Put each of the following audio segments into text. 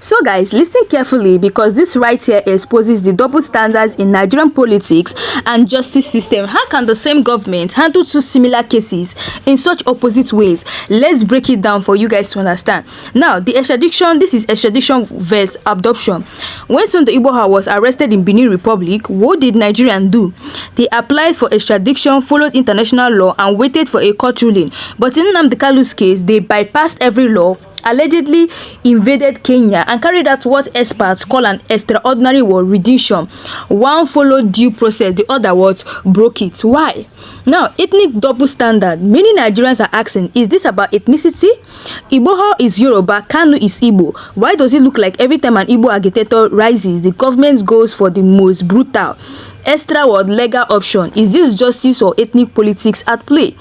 So guys, listen carefully because this right here exposes the double standards in Nigerian politics and justice system. How can the same government handle two similar cases in such opposite ways? Let's break it down for you guys to understand. Now, the extradition, this is extradition versus adoption. When Sunday Igboha was arrested in Benin Republic, what did Nigerians do? They applied for extradition, followed international law and waited for a court ruling. But in Nnamdi Kanu's case, they bypassed every law, allegedly invaded Kenya and carried out what experts call an extraordinary war rendition. One followed due process, the other was broke it. Why? Now, ethnic double standard. Many Nigerians are asking, is this about ethnicity? Igboha is Yoruba, Kanu is Igbo. Why does it look like every time an Igbo agitator rises, the government goes for the most brutal, extra word legal option? Is this justice or ethnic politics at play?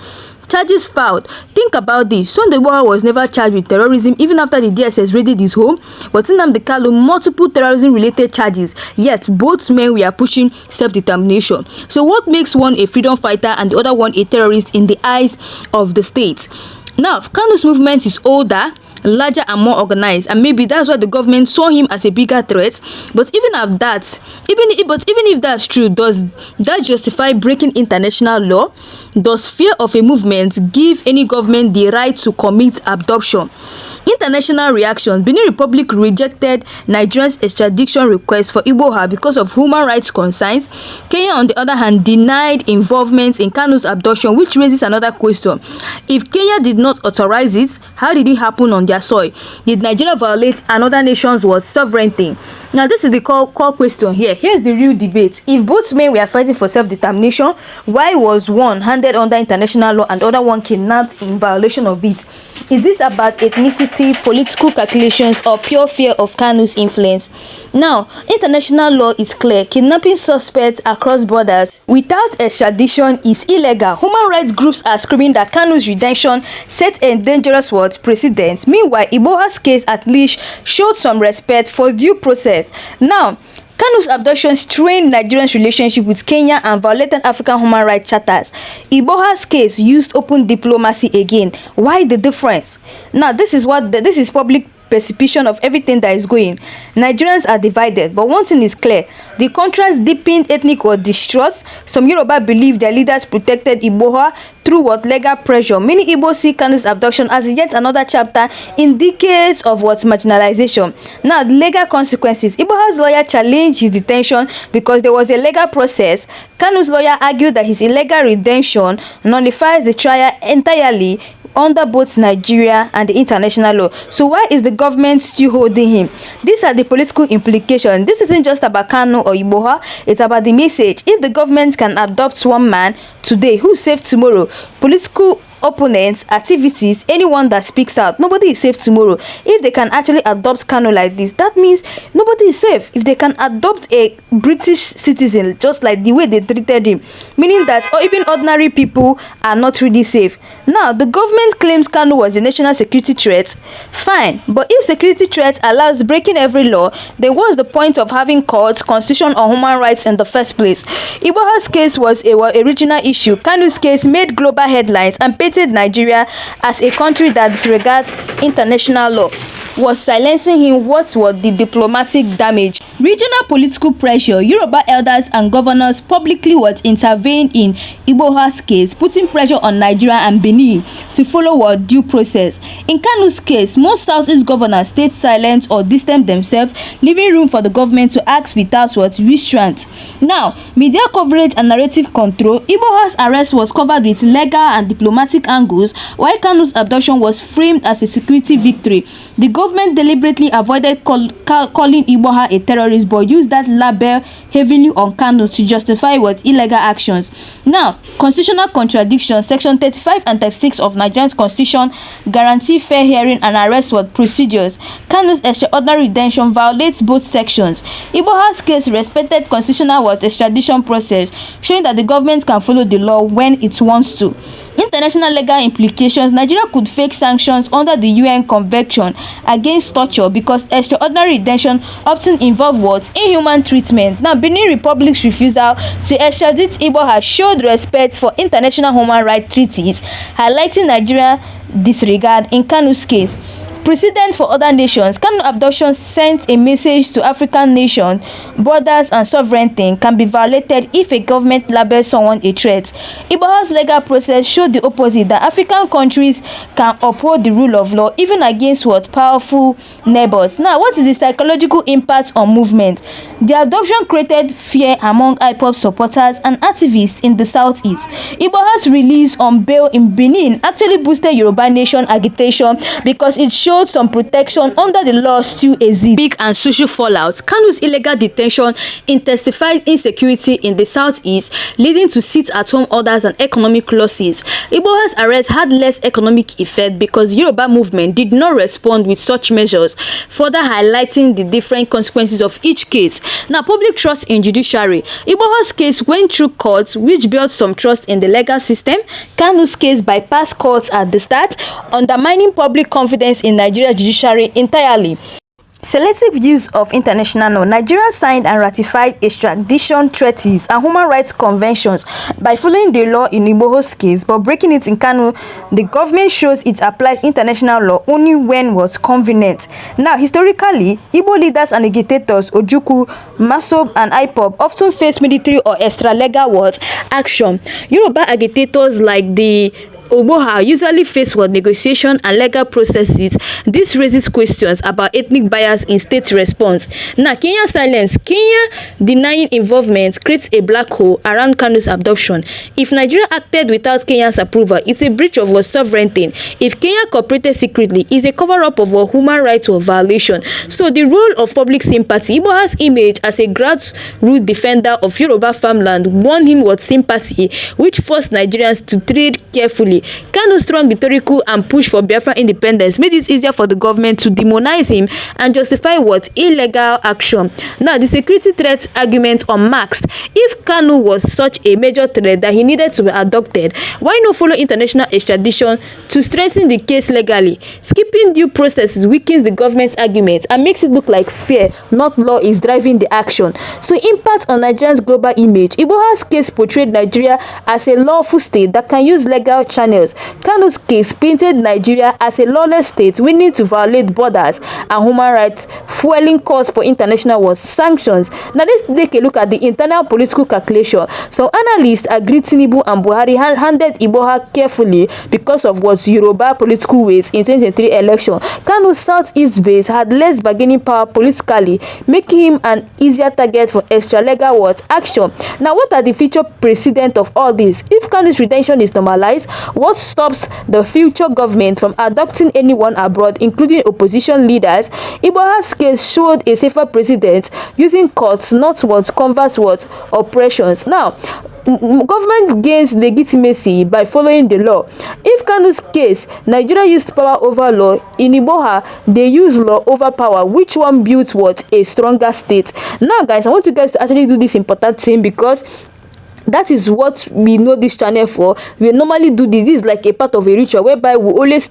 Charges filed. Think about this. Sunday Igboha was never charged with terrorism even after the DSS raided his home, but Nnamdi Kanu multiple terrorism-related charges. Yet both men were pushing self-determination. So what makes one a freedom fighter and the other one a terrorist in the eyes of the state? Now, Kanu's movement is older, larger and more organized, and maybe that's why the government saw him as a bigger threat. But even if that's true, does that justify breaking international law? Does fear of a movement give any government the right to commit abduction? International reactions. Benin Republic rejected Nigeria's extradition request for Igboha because of human rights concerns. Kenya, on the other hand, denied involvement in Kanu's abduction, which raises another question. If Kenya did not authorize it, how did it happen on their soil? Did Nigeria violate another nation's sovereignty? Now, this is the core question here. Here's the real debate. If both men were fighting for self-determination, why was one handed under international law and the other one kidnapped in violation of it? Is this about ethnicity, political calculations, or pure fear of Kanu's influence? Now, international law is clear. Kidnapping suspects across borders without extradition is illegal. Human rights groups are screaming that Kanu's redemption set a dangerous precedent. Meanwhile, Igboha's case at least showed some respect for due process. Now, Kanu's abduction strained Nigeria's relationship with Kenya and violated African human rights charters. Igboha's case used open diplomacy again. Why the difference? Now, this is public perception of everything that is going. Nigerians are divided, but one thing is clear: the contrast deepened ethnic distrust. Some Yoruba believe their leaders protected Igboha through legal pressure. Many Igbo see Kanu's abduction as yet another chapter in decades of marginalization. Now, the legal consequences. Igboha's lawyer challenged his detention because there was a legal process. Kanu's lawyer argued that his illegal retention nullifies the trial entirely under both Nigeria and the international law. So why is the government still holding him? These are the political implications. This isn't just about Kanu or Igboha, it's about the message. If the government can adopt one man today, who's safe tomorrow? Political opponents, activists, anyone that speaks out, nobody is safe tomorrow. If they can actually adopt Kanu like this, that means nobody is safe. If they can adopt a British citizen just like the way they treated him, meaning that even ordinary people are not really safe. Now, the government claims Kanu was a national security threat. Fine, but if security threat allows breaking every law, then what's the point of having courts, constitution, or human rights in the first place? Igboha's case was a regional issue. Kanu's case made global headlines and painted Nigeria as a country that disregards international law. Was silencing him what was the diplomatic damage? Regional political pressure. Yoruba elders and governors publicly intervened in Igboha's case, putting pressure on Nigeria and Benin to follow due process. In Kanu's case, most Southeast governors stayed silent or distanced themselves, leaving room for the government to act without restraint. Now, media coverage and narrative control. Igboha's arrest was covered with legal and diplomatic angles, while Kanu's abduction was framed as a security victory. The government deliberately avoided calling Igboha a terrorist, but used that label heavily on Kanu to justify illegal actions. Now, constitutional contradiction. Section 35 and 36 of Nigeria's constitution guarantee fair hearing and arrest procedures. Kanu's extraordinary detention violates both sections. Igboha's case respected constitutional extradition process, showing that the government can follow the law when it wants to. International legal implications. Nigeria could face sanctions under the UN Convention against torture because extraordinary detention often involve inhuman treatment. Now, Benin Republic's refusal to extradite Igboha showed respect for international human rights treaties, highlighting Nigeria's disregard in Kanu's case. Precedent for other nations. Kanu abduction sends a message to African nations: borders and sovereignty can be violated if a government labels someone a threat. Iboha's legal process showed the opposite, that African countries can uphold the rule of law even against what powerful neighbors. Now, what is the psychological impact on movement? The abduction created fear among IPOB supporters and activists in the southeast. Iboha's release on bail in Benin actually boosted Yoruba nation agitation because it showed some protection under the law still exists. Big and social fallout. Kanu's illegal detention intensified insecurity in the southeast, leading to sit-at-home orders and economic losses. Iboha's arrest had less economic effect because Yoruba movement did not respond with such measures, further highlighting the different consequences of each case. Now, public trust in judiciary. Iboha's case went through courts, which built some trust in the legal system. Kanu's case bypassed courts at the start, undermining public confidence in Nigeria's judiciary entirely. Selective use of international law. Nigeria signed and ratified extradition treaties and human rights conventions by following the law in Igboho's case, but breaking it in Kanu. The government shows it applies international law only when was convenient. Now, historically, Igbo leaders and agitators, Ojukwu, Masob, and IPOB often face military or extra-legal action. Yoruba agitators like the Ogboha usually face negotiation and legal processes. This raises questions about ethnic bias in state response. Now, Kenya's silence. Kenya denying involvement creates a black hole around Kanu's abduction. If Nigeria acted without Kenya's approval, it's a breach of sovereignty. If Kenya cooperated secretly, it's a cover-up of human rights violation. So the role of public sympathy. Igboha's image as a grassroots defender of Yoruba farmland won him sympathy, which forced Nigerians to tread carefully. Kanu's strong rhetorical and push for Biafra independence made it easier for the government to demonize him and justify illegal action. Now, the security threat argument unmasked. If Kanu was such a major threat that he needed to be abducted, why not follow international extradition to strengthen the case legally? Skipping due process weakens the government's argument and makes it look like fear, not law, is driving the action. So, impact on Nigeria's global image. Igboha's case portrayed Nigeria as a lawful state that can use legal channels. Kanu's case painted Nigeria as a lawless state willing to violate borders and human rights, fueling calls for international sanctions. Now, let's take a look at the internal political calculation. So, analysts agree Tinubu and Buhari handled Igboha carefully because of Yoruba political weight in 2023 election. Kanu's southeast base had less bargaining power politically, making him an easier target for extra-legal action. Now, what are the future precedents of all this? If Kanu's retention is normalized, what stops the future government from adopting anyone abroad, including opposition leaders? Igboha's case showed a safer precedent, using courts not convert oppressions. Now, government gains legitimacy by following the law. If Kanu's case, Nigeria used power over law, in Igboha, they use law over power. Which one builds a stronger state? Now, guys, I want you guys to actually do this important thing because that is what we know this channel for. We normally do this. This is like a part of a ritual whereby we always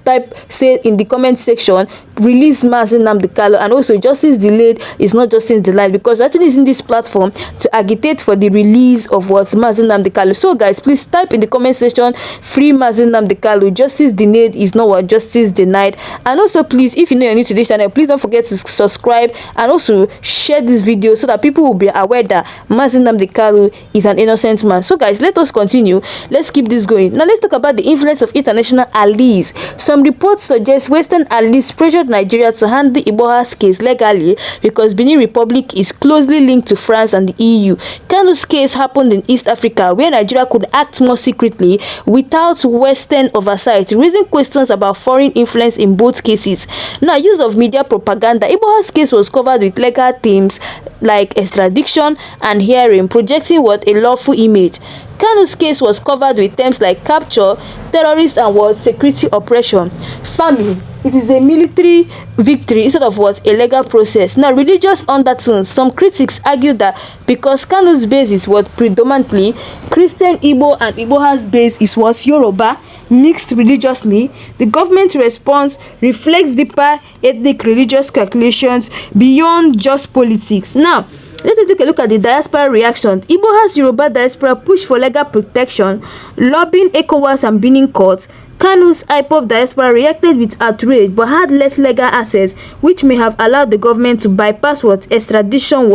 say in the comment section, release Nnamdi Kanu, and also justice delayed is not justice denied, because we're actually using this platform to agitate for the release of Nnamdi Kanu. So, guys, please type in the comment section, free Nnamdi Kanu, justice delayed is not justice denied. And also, please, if you know you're new to this channel, please don't forget to subscribe and also share this video so that people will be aware that Nnamdi Kanu is an innocent man. So, guys, let us continue. Let's keep this going. Now, let's talk about the influence of international allies. Some reports suggest Western allies pressured Nigeria to handle Igboha's case legally because Benin Republic is closely linked to France and the EU. Kanu's case happened in East Africa, where Nigeria could act more secretly without Western oversight, raising questions about foreign influence in both cases. Now, use of media propaganda. Igboha's case was covered with legal themes like extradition and hearing, projecting a lawful image. Kanu's case was covered with terms like capture, terrorist, and security oppression. Famine. It is a military victory instead of a legal process. Now, religious undertones. Some critics argue that because Kanu's base is predominantly Christian Igbo and Igboha's base is Yoruba, mixed religiously, the government response reflects deeper ethnic religious calculations beyond just politics. Now, let us take a look at the diaspora reaction. Igboha's Yoruba diaspora pushed for legal protection, lobbying ECOWAS and Benin courts. Kanu's IPOB diaspora reacted with outrage but had less legal access, which may have allowed the government to bypass extradition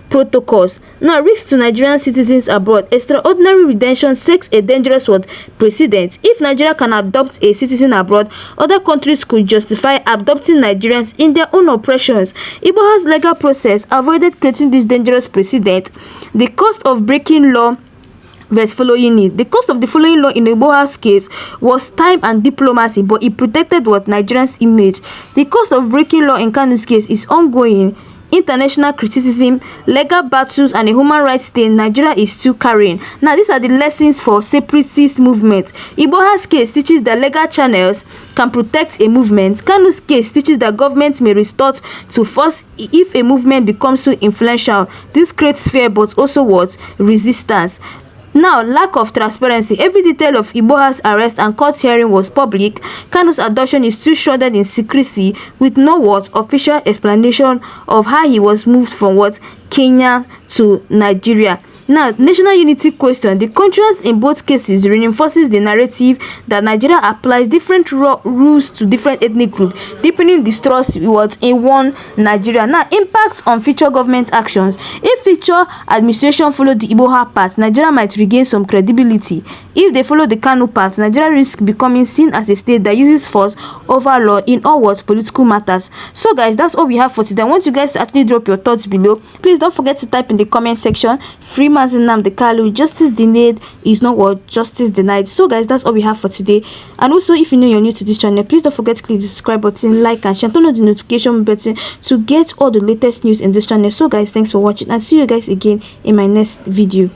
protocols. Now, risks to Nigerian citizens abroad. Extraordinary retention sets a dangerous precedent. If Nigeria can adopt a citizen abroad, other countries could justify adopting Nigerians in their own operations. Igbo's legal process avoided creating this dangerous precedent. The cost of breaking law verse following it. The cost of the following law in Igbo's case was time and diplomacy, but it protected Nigerians' image. The cost of breaking law in Kanu's case is ongoing. International criticism, legal battles, and a human rights stain Nigeria is still carrying. Now, these are the lessons for separatist movement. Igbo's case teaches that legal channels can protect a movement. Kanu's case teaches that government may resort to force if a movement becomes too influential. This creates fear, but also resistance. Now, lack of transparency. Every detail of Igbo's arrest and court hearing was public. Kanu's adoption is still shrouded in secrecy, with no official explanation of how he was moved from Kenya to Nigeria. Now, national unity question. The contrast in both cases reinforces the narrative that Nigeria applies different rules to different ethnic groups, deepening distrust in one Nigeria. Now, impacts on future government actions. If future administration follow the Igbo path, Nigeria might regain some credibility. If they follow the Kanu path, Nigeria risks becoming seen as a state that uses force over law in all political matters. So, guys, that's all we have for today. I want you guys to actually drop your thoughts below. Please don't forget to type in the comment section. Free Nnamdi Kanu, justice delayed is not justice denied. So, guys, that's all we have for today. And also, if you know you're new to this channel, please don't forget to click the subscribe button, like and share, turn on the notification button to get all the latest news in this channel. So, guys, thanks for watching and see you guys again in my next video.